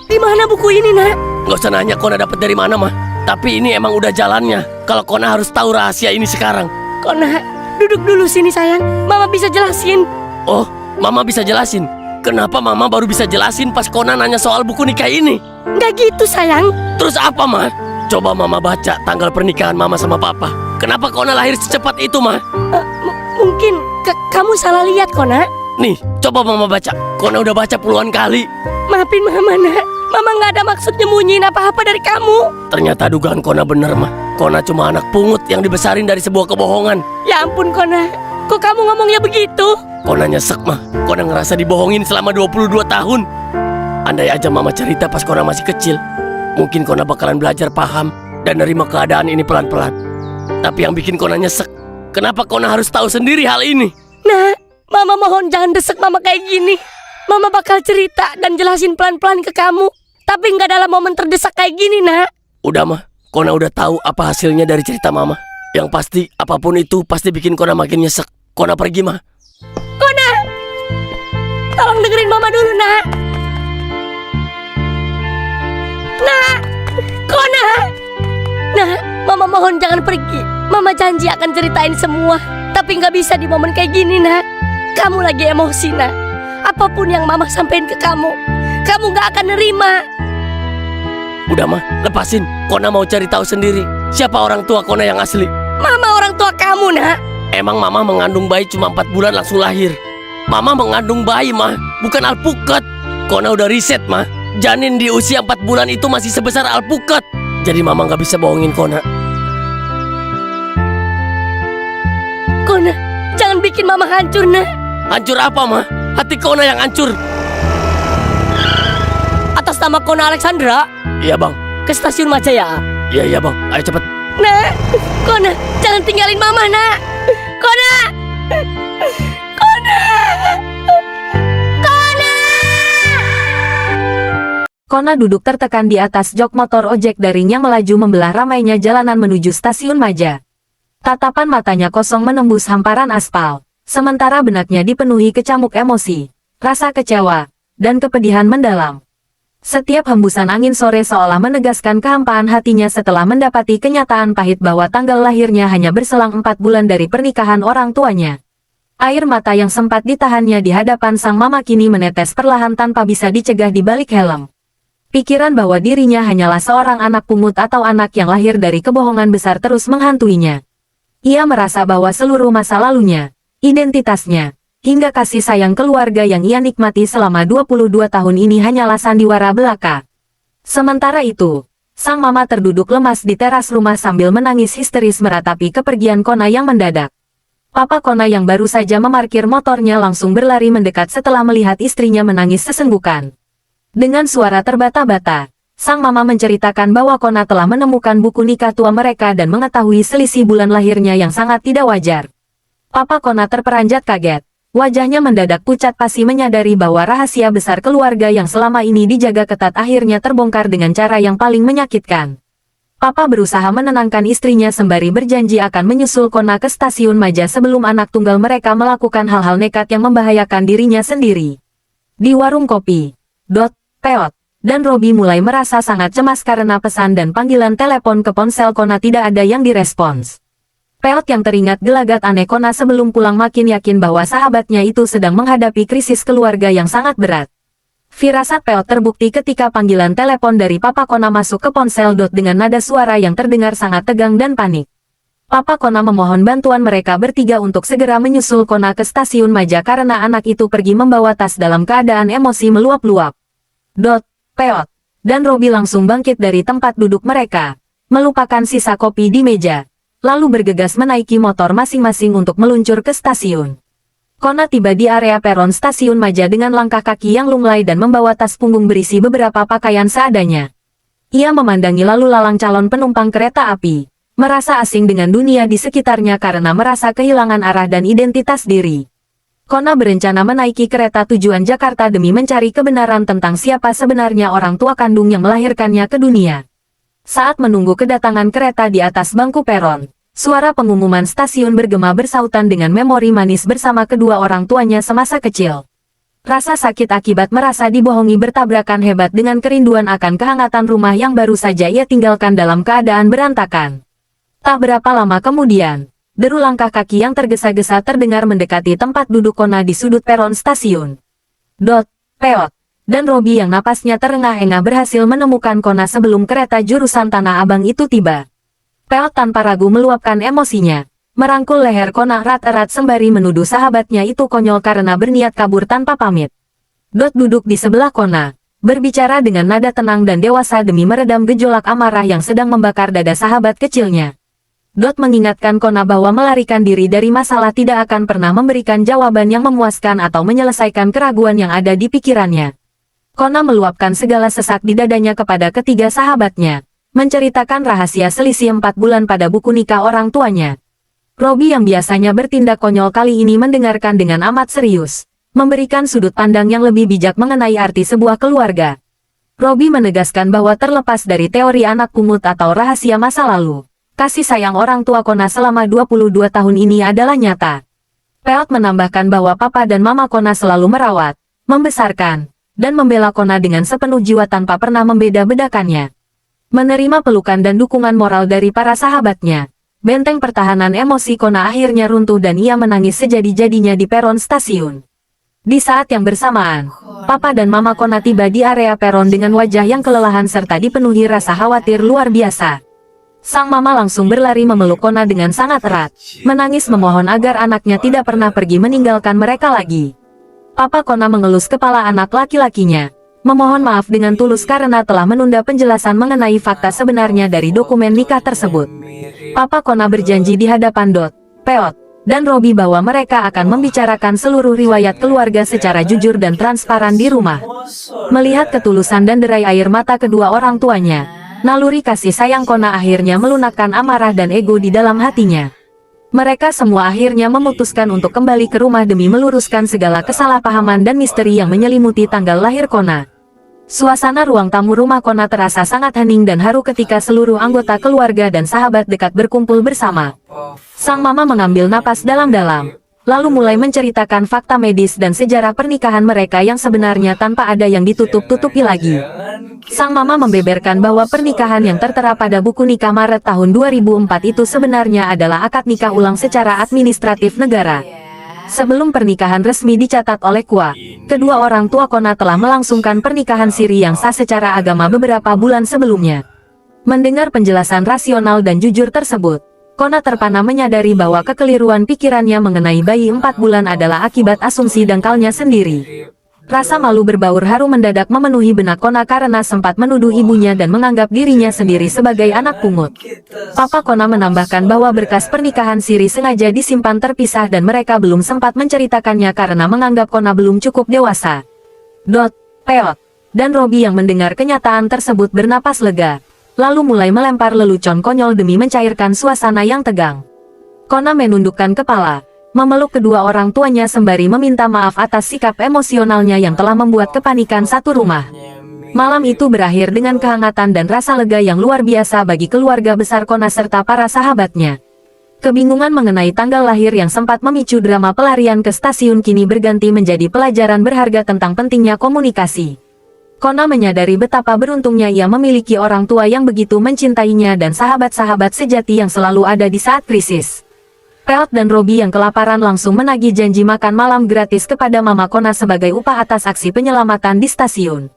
Di mana buku ini, Nak? Nggak usah nanya Kona dapat dari mana, mah. Tapi ini emang udah jalannya. Kalau Kona harus tahu rahasia ini sekarang. Kona, duduk dulu sini sayang. Mama bisa jelasin. Oh, Mama bisa jelasin. Kenapa Mama baru bisa jelasin pas Kona nanya soal buku nikah ini? Nggak gitu sayang. Terus apa, mah? Coba Mama baca tanggal pernikahan Mama sama Papa. Kenapa Kona lahir secepat itu, mah? Mungkin kamu salah lihat, Kona. Nih, coba Mama baca. Kona udah baca puluhan kali. Maafin Mama, Nak. Mama nggak ada maksud nyembunyiin apa-apa dari kamu. Ternyata dugaan Kona bener, mah. Kona cuma anak pungut yang dibesarin dari sebuah kebohongan. Ya ampun, Kona. Kok kamu ngomongnya begitu? Kona nyesek, mah. Kona ngerasa dibohongin selama 22 tahun. Andai aja Mama cerita pas Kona masih kecil, mungkin Kona bakalan belajar paham dan nerima keadaan ini pelan-pelan. Tapi yang bikin Kona nyesek, kenapa Kona harus tahu sendiri hal ini? Nah, Mama mohon jangan desek Mama kayak gini. Mama bakal cerita dan jelasin pelan-pelan ke kamu. Tapi nggak dalam momen terdesak kayak gini, Nak. Udah, mah. Kona udah tahu apa hasilnya dari cerita Mama. Yang pasti, apapun itu pasti bikin Kona makin nyesek. Kona pergi, mah. Kona, tolong dengerin Mama dulu, Nak. Nak, Kona. Nah, Mama mohon jangan pergi. Mama janji akan ceritain semua. Tapi nggak bisa di momen kayak gini, Nak. Kamu lagi emosi, Nak. Apapun yang Mama sampein ke kamu nggak akan nerima. Udah, mah. Lepasin. Kona mau cari tahu sendiri. Siapa orang tua Kona yang asli? Mama orang tua kamu, Nak. Emang Mama mengandung bayi cuma 4 bulan langsung lahir? Mama mengandung bayi, mah. Bukan alpukat. Kona udah riset, mah. Janin di usia 4 bulan itu masih sebesar alpukat. Jadi Mama nggak bisa bohongin Kona. Kona, jangan bikin Mama hancur, Nak. Hancur apa, mah? Hati Kona yang hancur. Atas nama Kona Alexandra, Iya, Bang. ke stasiun Majaya. Iya, Bang. Ayo cepet. Nak, Kona, jangan tinggalin Mama, Nak. Kona! Kona! Kona! Kona duduk tertekan di atas jok motor ojek daringnya melaju membelah ramainya jalanan menuju stasiun Maja. Tatapan matanya kosong menembus hamparan aspal. Sementara benaknya dipenuhi kecamuk emosi, rasa kecewa, dan kepedihan mendalam. Setiap hembusan angin sore seolah menegaskan kehampaan hatinya setelah mendapati kenyataan pahit bahwa tanggal lahirnya hanya berselang 4 bulan dari pernikahan orang tuanya. Air mata yang sempat ditahannya di hadapan sang mama kini menetes perlahan tanpa bisa dicegah di balik helm. Pikiran bahwa dirinya hanyalah seorang anak pungut atau anak yang lahir dari kebohongan besar terus menghantuinya. Ia merasa bahwa seluruh masa lalunya, identitasnya, hingga kasih sayang keluarga yang ia nikmati selama 22 tahun ini hanyalah sandiwara belaka. Sementara itu, sang mama terduduk lemas di teras rumah sambil menangis histeris meratapi kepergian Kona yang mendadak. Papa Kona yang baru saja memarkir motornya langsung berlari mendekat setelah melihat istrinya menangis sesenggukan. Dengan suara terbata-bata, sang mama menceritakan bahwa Kona telah menemukan buku nikah tua mereka dan mengetahui selisih bulan lahirnya yang sangat tidak wajar. Papa Kona terperanjat kaget. Wajahnya mendadak pucat pasti menyadari bahwa rahasia besar keluarga yang selama ini dijaga ketat akhirnya terbongkar dengan cara yang paling menyakitkan. Papa berusaha menenangkan istrinya sembari berjanji akan menyusul Kona ke stasiun Maja sebelum anak tunggal mereka melakukan hal-hal nekat yang membahayakan dirinya sendiri. Di warung kopi, Peot dan Robi mulai merasa sangat cemas karena pesan dan panggilan telepon ke ponsel Kona tidak ada yang direspons. Peot yang teringat gelagat aneh Kona sebelum pulang makin yakin bahwa sahabatnya itu sedang menghadapi krisis keluarga yang sangat berat. Firasat Peot terbukti ketika panggilan telepon dari Papa Kona masuk ke ponsel dengan nada suara yang terdengar sangat tegang dan panik. Papa Kona memohon bantuan mereka bertiga untuk segera menyusul Kona ke stasiun Maja karena anak itu pergi membawa tas dalam keadaan emosi meluap-luap. Peot dan Robi langsung bangkit dari tempat duduk mereka, melupakan sisa kopi di meja, lalu bergegas menaiki motor masing-masing untuk meluncur ke stasiun. Kona tiba di area peron stasiun Maja dengan langkah kaki yang lunglai dan membawa tas punggung berisi beberapa pakaian seadanya. Ia memandangi lalu lalang calon penumpang kereta api, merasa asing dengan dunia di sekitarnya karena merasa kehilangan arah dan identitas diri. Kona berencana menaiki kereta tujuan Jakarta demi mencari kebenaran tentang siapa sebenarnya orang tua kandung yang melahirkannya ke dunia. Saat menunggu kedatangan kereta di atas bangku peron, Suara pengumuman stasiun bergema bersautan dengan memori manis bersama kedua orang tuanya semasa kecil. Rasa sakit akibat merasa dibohongi bertabrakan hebat dengan kerinduan akan kehangatan rumah yang baru saja ia tinggalkan dalam keadaan berantakan. Tak berapa lama kemudian, deru langkah kaki yang tergesa-gesa terdengar mendekati tempat duduk Kona di sudut peron stasiun. Dot, Peot, dan Robi yang napasnya terengah-engah berhasil menemukan Kona sebelum kereta jurusan Tanah Abang itu tiba. Peot tanpa ragu meluapkan emosinya, merangkul leher Kona erat-erat sembari menuduh sahabatnya itu konyol karena berniat kabur tanpa pamit. Dot duduk di sebelah Kona, berbicara dengan nada tenang dan dewasa demi meredam gejolak amarah yang sedang membakar dada sahabat kecilnya. Dot mengingatkan Kona bahwa melarikan diri dari masalah tidak akan pernah memberikan jawaban yang memuaskan atau menyelesaikan keraguan yang ada di pikirannya. Kona meluapkan segala sesak di dadanya kepada ketiga sahabatnya, menceritakan rahasia selisih 4 bulan pada buku nikah orang tuanya. Robi yang biasanya bertindak konyol kali ini mendengarkan dengan amat serius, memberikan sudut pandang yang lebih bijak mengenai arti sebuah keluarga. Robi menegaskan bahwa terlepas dari teori anak pungut atau rahasia masa lalu, kasih sayang orang tua Kona selama 22 tahun ini adalah nyata. Peot menambahkan bahwa papa dan mama Kona selalu merawat, membesarkan, dan membela Kona dengan sepenuh jiwa tanpa pernah membeda-bedakannya. Menerima pelukan dan dukungan moral dari para sahabatnya, benteng pertahanan emosi Kona akhirnya runtuh dan ia menangis sejadi-jadinya di peron stasiun. Di saat yang bersamaan, papa dan mama Kona tiba di area peron dengan wajah yang kelelahan serta dipenuhi rasa khawatir luar biasa. Sang mama langsung berlari memeluk Kona dengan sangat erat, menangis memohon agar anaknya tidak pernah pergi meninggalkan mereka lagi. Papa Kona mengelus kepala anak laki-lakinya, memohon maaf dengan tulus karena telah menunda penjelasan mengenai fakta sebenarnya dari dokumen nikah tersebut. Papa Kona berjanji di hadapan Dot, Peot, dan Robi bahwa mereka akan membicarakan seluruh riwayat keluarga secara jujur dan transparan di rumah. Melihat ketulusan dan derai air mata kedua orang tuanya, naluri kasih sayang Kona akhirnya melunakkan amarah dan ego di dalam hatinya. Mereka semua akhirnya memutuskan untuk kembali ke rumah demi meluruskan segala kesalahpahaman dan misteri yang menyelimuti tanggal lahir Kona. Suasana ruang tamu rumah Kona terasa sangat hening dan haru ketika seluruh anggota keluarga dan sahabat dekat berkumpul bersama. Sang mama mengambil napas dalam-dalam, lalu mulai menceritakan fakta medis dan sejarah pernikahan mereka yang sebenarnya tanpa ada yang ditutup-tutupi lagi. Sang mama membeberkan bahwa pernikahan yang tertera pada buku nikah Maret tahun 2004 itu sebenarnya adalah akad nikah ulang secara administratif negara. Sebelum pernikahan resmi dicatat oleh Kua, kedua orang tua Kona telah melangsungkan pernikahan siri yang sah secara agama beberapa bulan sebelumnya. Mendengar penjelasan rasional dan jujur tersebut, Kona terpana menyadari bahwa kekeliruan pikirannya mengenai bayi 4 bulan adalah akibat asumsi dangkalnya sendiri. Rasa malu berbaur haru mendadak memenuhi benak Kona karena sempat menuduh ibunya dan menganggap dirinya sendiri sebagai anak pungut. Papa Kona menambahkan bahwa berkas pernikahan siri sengaja disimpan terpisah dan mereka belum sempat menceritakannya karena menganggap Kona belum cukup dewasa. Dot, Peot, dan Robi yang mendengar kenyataan tersebut bernapas lega, lalu mulai melempar lelucon konyol demi mencairkan suasana yang tegang. Kona menundukkan kepala, memeluk kedua orang tuanya sembari meminta maaf atas sikap emosionalnya yang telah membuat kepanikan satu rumah. Malam itu berakhir dengan kehangatan dan rasa lega yang luar biasa bagi keluarga besar Kona serta para sahabatnya. Kebingungan mengenai tanggal lahir yang sempat memicu drama pelarian ke stasiun kini berganti menjadi pelajaran berharga tentang pentingnya komunikasi. Kona menyadari betapa beruntungnya ia memiliki orang tua yang begitu mencintainya dan sahabat-sahabat sejati yang selalu ada di saat krisis. Peot dan Robi yang kelaparan langsung menagih janji makan malam gratis kepada Mama Kona sebagai upah atas aksi penyelamatan di stasiun.